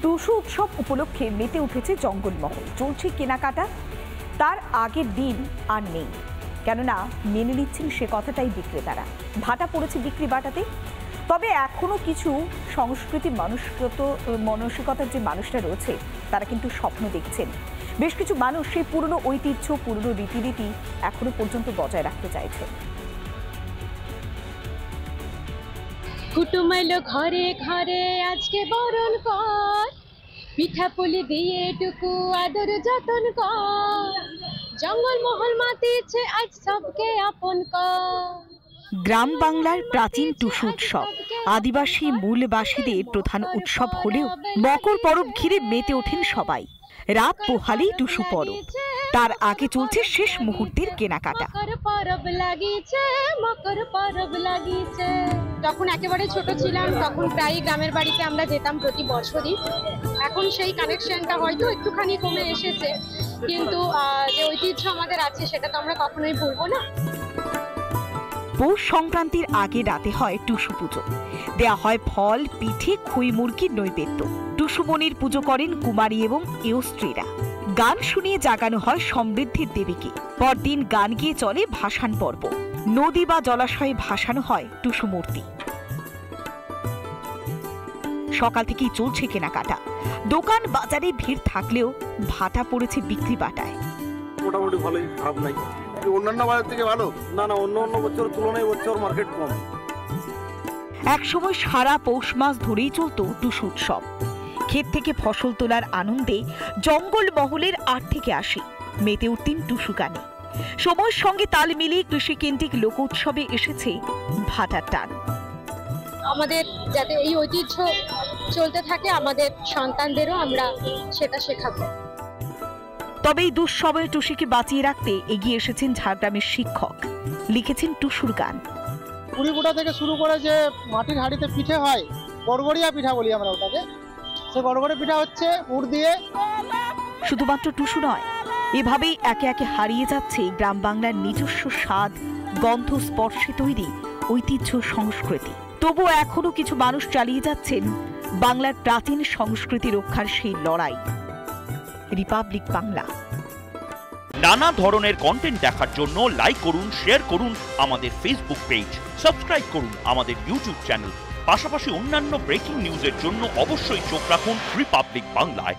টুসু উৎসব উপলক্ষে মেতে উঠেছে জঙ্গলমহল। চলছে কেনাকাটা। তার আগের দিন আর নেই, কেননা মেনে নিচ্ছেন সে কথাটাই বিক্রেতারা। ভাটা পড়েছে বিক্রি বাটাতে। তবে এখনো কিছু সংস্কৃতি মানসিকতার যে মানুষরা রয়েছে তারা কিন্তু স্বপ্ন দেখছেন। বেশ কিছু মানুষ সেই পুরনো ঐতিহ্য, পুরনো রীতিনীতি এখনো পর্যন্ত বজায় রাখতে চাইছে। কুটুম এলো ঘরে ঘরে আজকে বরণ কর, পিঠা পুলি দিয়ে টুকু আদর যতন কর, জঙ্গলমহল মাতিছে আজ সবকে আপন কর। গ্রাম বাংলার প্রাচীন টুসু উৎসব আদিবাসী মূলবাসীদের প্রধান উৎসব হলেও মকর পরব ঘিরে মেতে ওঠেন সবাই। রাত পোহালেই টুসু পরব, তার আগে চলছে শেষ মুহূর্তের কেনাকাটা। মকর পরব লাগিছে। তখন একেবারে ছোট ছিলাম, তখন প্রায় গ্রামের বাড়িতে আমরা যেতাম প্রতি বছরই। এখন সেই কানেকশনটা হয়তো একটুখানি কমে এসেছে, কিন্তু যে ঐতিহ্য আমাদের আছে সেটা তো আমরা কখনোই ভুলবো না। পৌষ সংক্রান্তির আগে রাতে হয় টুসু পুজো। দেয়া হয় ফল, পিঠে, খই মুরগির নৈবেদ্য। টুসু মনির পুজো করেন কুমারী এবং এও স্ত্রীরা। গান শুনিয়ে জাগানো হয় সমৃদ্ধির দেবীকে। পরদিন গান গিয়ে চলে ভাসান পর্ব। নদী বা জলাশয়ে ভাসানো হয় টুসু মূর্তি। সকাল থেকেই চলছে কেনাকাটা। দোকান বাজারে ভিড় থাকলেও ভাটা পড়েছে বিক্রি বাটায়। মোটামুটি ভালোই, খারাপ নাই। অন্যান্য বাজার থেকে ভালো না, অন্য বছরের তুলনায় বছর মার্কেট কম। এক সময় সারা পৌষ মাস ধরেই চলত টুসু উৎসব। ক্ষেত থেকে ফসল তোলার আনন্দে জঙ্গলমহলের ৮ থেকে ৮০ মেতে উঠতেন টুসু গানে। সময়ের সঙ্গে তাল মিলিয়ে কৃষিকেন্দ্রিক লোক উৎসবে এসেছে ভাটার টান। আমাদের যাতে এই ঐতিহ্য চলতে থাকে, আমাদের সন্তানদেরও আমরা সেটা শেখাবো। তবে এই দুঃসময়ে টুসুকে বাঁচিয়ে রাখতে এগিয়ে এসেছেন ঝাড়গ্রামের শিক্ষক। লিখেছেন টুসুর গান। পুরি কুটা থেকে শুরু করে যে মাটির হাঁড়িতে পিঠে হয়, গড়গড়িয়া পিঠা বলি আমরা ওটাকে, সে গড়গড়ি পিঠা হচ্ছে উড় দিয়ে। শুধুমাত্র টুসু নয়, এভাবেই একে একে হারিয়ে যাচ্ছে গ্রাম বাংলার নিজস্ব স্বাদ, গন্ধ, স্পর্শে তৈরি ঐতিহ্য, সংস্কৃতি। তবুও এখনো কিছু মানুষ চালিয়ে যাচ্ছেন বাংলার প্রাচীন সংস্কৃতি রক্ষার সেই লড়াই। রিপাবলিক বাংলা। নানা ধরনের কন্টেন্ট দেখার জন্য লাইক করুন, শেয়ার করুন আমাদের ফেসবুক পেজ, সাবস্ক্রাইব করুন আমাদের ইউটিউব চ্যানেল। পাশাপাশি অন্যান্য ব্রেকিং নিউজের জন্য অবশ্যই চোখ রাখুন রিপাবলিক বাংলায়।